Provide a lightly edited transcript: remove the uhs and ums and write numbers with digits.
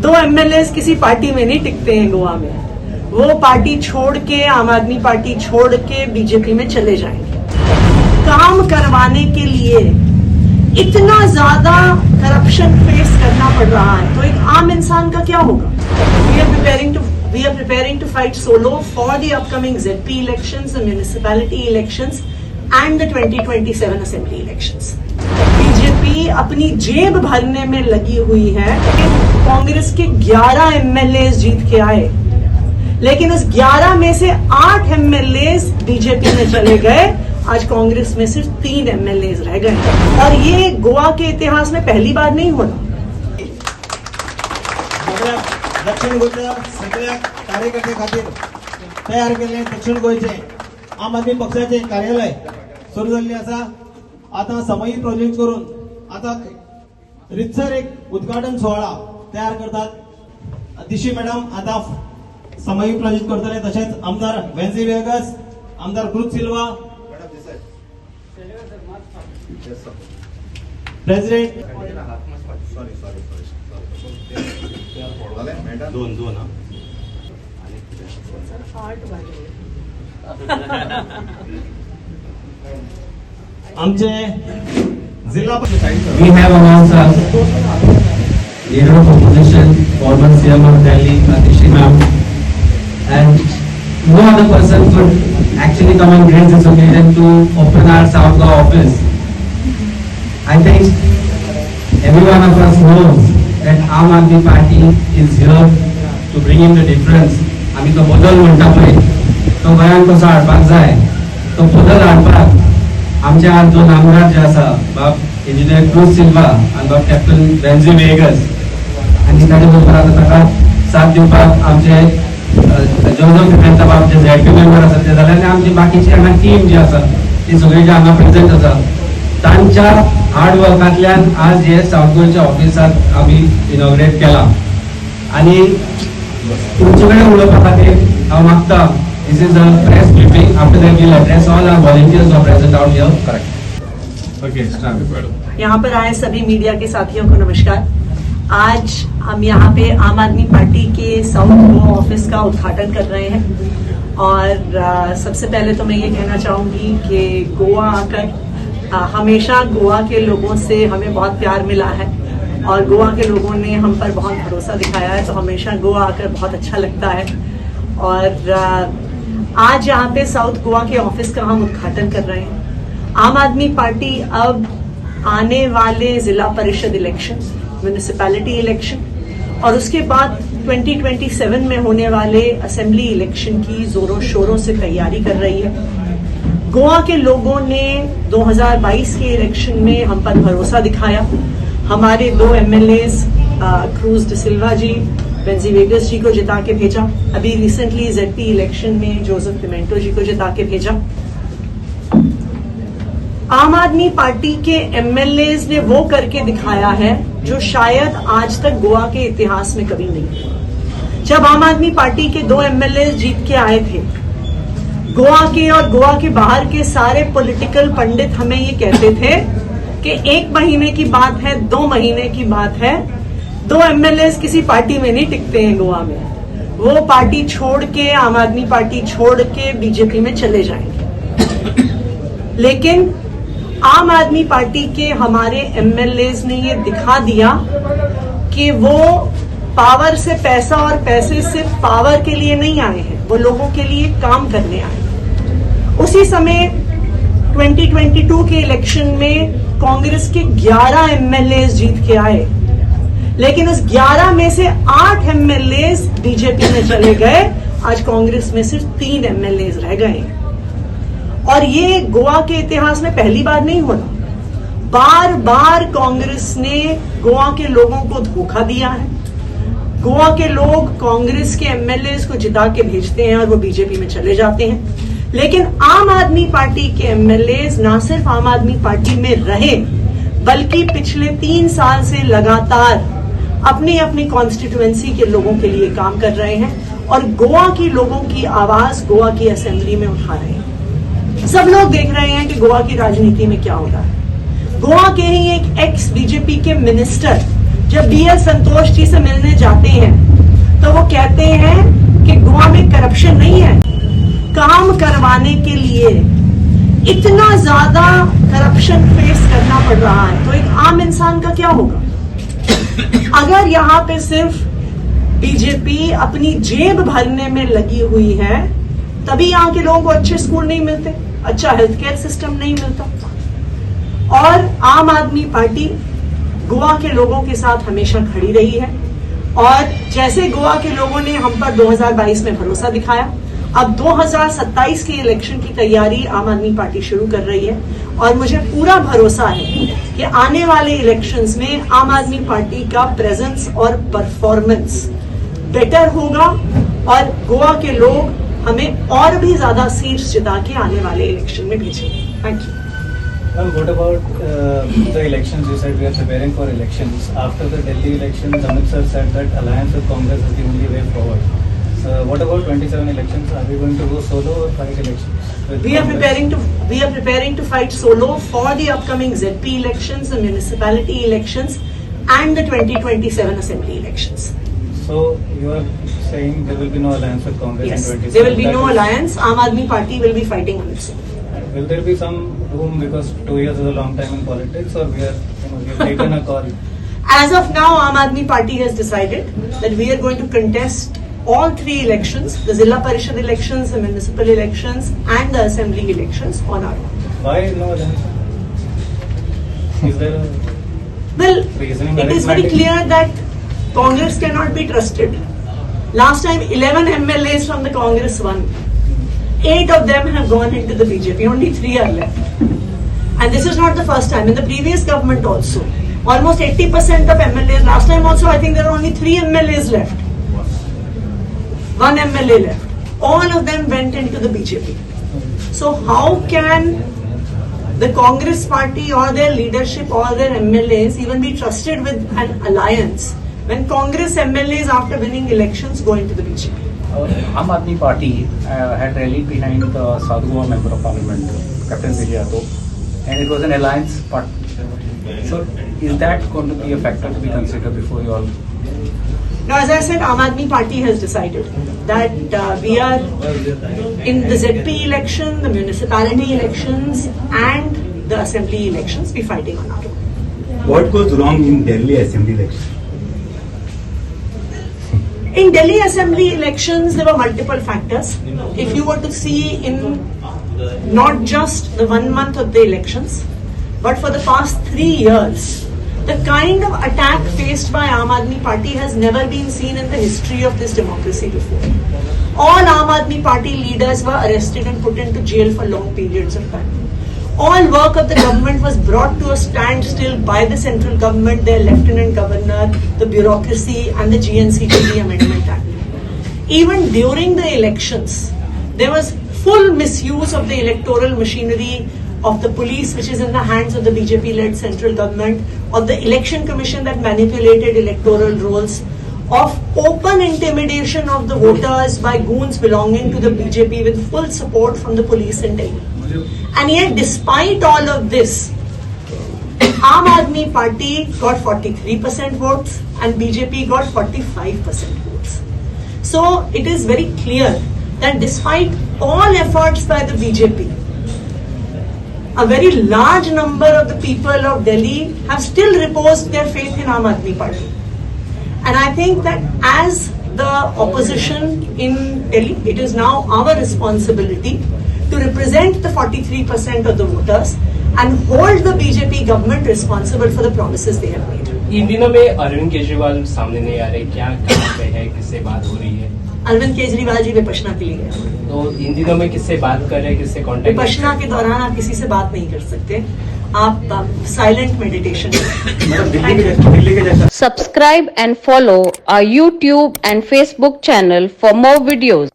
दो एमएलए किसी पार्टी में नहीं टिकते हैं गोवा में। वो पार्टी छोड़ के, आम आदमी पार्टी छोड़ के बीजेपी में चले जाएंगे। काम करवाने के लिए इतना ज्यादा करप्शन फेस करना पड़ रहा है तो एक आम इंसान का क्या होगा? We are preparing to fight solo for the upcoming ZP elections, the municipality elections and the 2027 assembly elections. BJP अपनी जेब भरने में लगी हुई है। कांग्रेस के 11 एमएलए जीत के आए, लेकिन उस 11 में से 8 एमएलए बीजेपी में चले गए। आज कांग्रेस में सिर्फ 3 एमएलए रह गए और ये गोवा के इतिहास में पहली बार नहीं हो रहा। दक्षिण गोयच्या सगळ्या कार्यकर्ते खातीर तयार केले दक्षिण गोयचे आम आदमी पक्षाचे कार्यालय सुरू झाले आसा। आता समयी प्रोजेक्ट करून आता रितसर एक उद्घाटन सोहळा तयार करतात। दिशी मॅडम आता समयी प्रोजेक्ट करतले, तसेच आमदार वेन्सी वेगस, आमदार क्रुज सिल्वा, प्रेसिडेंट दोन आमचे जिल्हा We have amongst us leader of opposition, former CM of Delhi, Atishi ma'am, and no other person could actually come and grace this occasion to open our South Goa office. I think every one of us knows that Aam Aadmi Party is here to bring in the difference. आम्ही तो बदल म्हणटा पळय तो गोंयांत कसो हाडपाक जाय, तो बदल हाडपाक आमचे आज दोन आमदार जे आसा, बाब इंजिनियर क्रुज सिल्वा आनी बाब कॅप्टन वेन्सी वेगस, आनी ताचे बरोबर आतां ताका साथ दिवपाक आमचे जोजफ पिमेंता बाब जे झेडपी मेंबर आसा ते जाले, आनी आमची बाकीची हांगा टीम जी आसा ती सगळी जी हांगा प्रेझेंट आसा तांच्या हार्ड वर्कांतल्यान आज हे साऊथ गोयच्या ऑफिसात आमी इनॉग्रेट केला। आनी तुमचे कडेन उलोवपा खातीर हांव मागता, this is a press briefing, after that we will address all our volunteers who are present out here. Correct, okay, start. यहाँ पर आए सभी मीडिया के साथियों को नमस्कार। आज हम यहाँ पे आम आदमी पार्टी के साउथ गोवा ऑफिस का उद्घाटन कर रहे हैं और सबसे पहले तो मैं ये कहना चाहूंगी कि गोवा आकर हमेशा गोवा के लोगों से हमें बहुत प्यार मिला है और गोवा के लोगों ने हम पर बहुत भरोसा दिखाया है, तो हमेशा गोवा आकर बहुत अच्छा लगता है। और आज यहाँ पे साउथ गोवा के ऑफिस का हम उद्घाटन कर रहे हैं। आम आदमी पार्टी अब आने वाले जिला परिषद इलेक्शन, म्युनिसिपैलिटी इलेक्शन और उसके बाद 2027 में होने वाले असेंबली इलेक्शन की जोरों शोरों से तैयारी कर रही है। गोवा के लोगों ने 2022 के इलेक्शन में हम पर भरोसा दिखाया। हमारे 2 एमएलए क्रूज डिसिल्वा जी, वेन्सी वेगस जी को जिता के भेजा। अभी रिसेंटली जेडपी इलेक्शन में जोसेफ पिमेंटो जी को जिता के भेजा। आम आदमी पार्टी के एमएलए ने वो करके दिखाया है जो शायद आज तक गोवा के इतिहास में कभी नहीं हुआ। जब आम आदमी पार्टी के 2 एमएलए जीत के आए थे, गोवा के और गोवा के बाहर के सारे पॉलिटिकल पंडित हमें ये कहते थे कि 1 महीने की बात है, 2 महीने की बात है, 2 एमएलए किसी पार्टी में नहीं टिकते हैं गोवा में। वो पार्टी छोड़ के, आम आदमी पार्टी छोड़ के बीजेपी में चले जाएंगे। लेकिन आम आदमी पार्टी के हमारे एमएलए ने ये दिखा दिया कि वो पावर से पैसा और पैसे से पावर के लिए नहीं आए हैं, वो लोगों के लिए काम करने आए। उसी समय 2022 के इलेक्शन में कांग्रेस के 11 एमएलए जीत के आए, लेकिन उस 11 में से 8 एमएलए बीजेपी में चले गए। आज कांग्रेस में सिर्फ 3 एमएलए रह गए और ये गोवा के इतिहास में पहली बार नहीं हो रहा। बार बार कांग्रेस ने गोवा के लोगों को धोखा दिया है। गोवा के लोग कांग्रेस के एमएलए को जिता के भेजते हैं और वो बीजेपी में चले जाते हैं, लेकिन आम आदमी पार्टी के एमएलए ना सिर्फ आम आदमी पार्टी में रहे बल्कि पिछले 3 साल से लगातार अपनी अपनी कॉन्स्टिट्यूएंसी के लोगों के लिए काम कर रहे हैं और गोवा की लोगों की आवाज गोवा की असेंबली में उठा रहे हैं। सब लोग देख रहे हैं कि गोवा की राजनीति में क्या हो रहा है। गोवा के ही एक एक्स बीजेपी के मिनिस्टर जब BL संतोष जी से मिलने जाते हैं करवाने के लिए इतना ज्यादा करप्शन फेस करना पड़ रहा है, तो एक आम इंसान का क्या होगा? अगर यहाँ पे सिर्फ बीजेपी अपनी जेब भरने में लगी हुई है, तभी यहाँ के लोगों को अच्छे स्कूल नहीं मिलते, अच्छा हेल्थ केयर सिस्टम नहीं मिलता। और आम आदमी पार्टी गोवा के लोगों के साथ हमेशा खड़ी रही है, और जैसे गोवा के लोगों ने हम पर 2022 में भरोसा दिखाया, अब 2027 के इलेक्शन की तैयारी आम आदमी पार्टी शुरू कर रही है, और मुझे पूरा भरोसा है कि आने वाले इलेक्शंस में आम आदमी पार्टी का प्रेजेंस और परफॉर्मेंस बेटर होगा, और गोवा के लोग हमें और भी ज्यादा सीट्स जिता के आने वाले इलेक्शन में भेजेंगे। Thank you. Well, what about the elections? You said we are preparing for elections. After the Delhi elections, Amit sir said that alliance with Congress is the only way forward. What about 27 elections? Are we going to go solo or fight elections? We are preparing to fight solo for the upcoming ZP elections, the municipality elections, and the 2027 assembly elections. So you are saying there will be no alliance with Congress Yes, in 27? there will be no alliance. Aam Aadmi Party will be fighting on its own. Will there be some room, because 2 years is a long time in politics, or we are, we have taken a call? As of now, Aam Aadmi Party has decided that we are going to contest all 3 elections, the Zilla Parishad elections, the municipal elections, and the assembly elections on our own. Why no alliance? Is there a Well, reasoning? it is very clear that Congress cannot be trusted. Last time 11 MLAs from the Congress won. 8 of them have gone into the BJP, only 3 are left. And this is not the first time. In the previous government also, almost 80% of MLAs, last time also I think there are only 3 MLAs left. 1 MLA left. All of them went into the BJP. So how can the Congress party or their leadership or their MLAs even be trusted with an alliance when Congress MLAs after winning elections go into the BJP? Aam Aadmi Party had rallied behind the South Goa Member of Parliament, Captain Vijay Yadav, and it was an alliance part. So, is that going to be a factor to be considered before you all? Now, as I said, Aam Aadmi Party has decided that we are in the ZP election, the municipality elections, and the assembly elections, be fighting on our own. What goes wrong in Delhi assembly election? In Delhi assembly elections, there were multiple factors. If you were to see in not just the 1 month of the elections, but for the past 3 years, the kind of attack faced by Aam Aadmi Party has never been seen in the history of this democracy before. All Aam Aadmi Party leaders were arrested and put into jail for long periods of time. All work of the government was brought to a standstill by the central government, their lieutenant governor, the bureaucracy, and the GNCTB Amendment Act. Even during the elections, there was full misuse of the electoral machinery of the police, which is in the hands of the BJP-led central government, of the election commission that manipulated electoral rolls, of open intimidation of the voters by goons belonging to the BJP with full support from the police in Delhi. And yet, despite all of this, Aam Aadmi Party got 43% votes and BJP got 45% votes. So it is very clear that despite all efforts by the BJP, a very large number of the people of Delhi have still reposed their faith in Aam Aadmi Party. And I think that as the opposition in Delhi, it is now our responsibility to represent the 43% of the voters and hold the BJP government responsible for the promises they have made. इन दिनों में अरविंद केजरीवाल सामने नहीं आ रहे, क्या कहाँ पे है, किससे बात हो रही है? अरविंद केजरीवाल जी विपश्यना के लिए गए। तो इन दिनों में किससे बात कर रहे हैं, किससे कांटेक्ट? विपश्यना के दौरान आप किसी से बात नहीं कर सकते, आप साइलेंट मेडिटेशन करें। Subscribe and follow our YouTube and Facebook channel for more videos.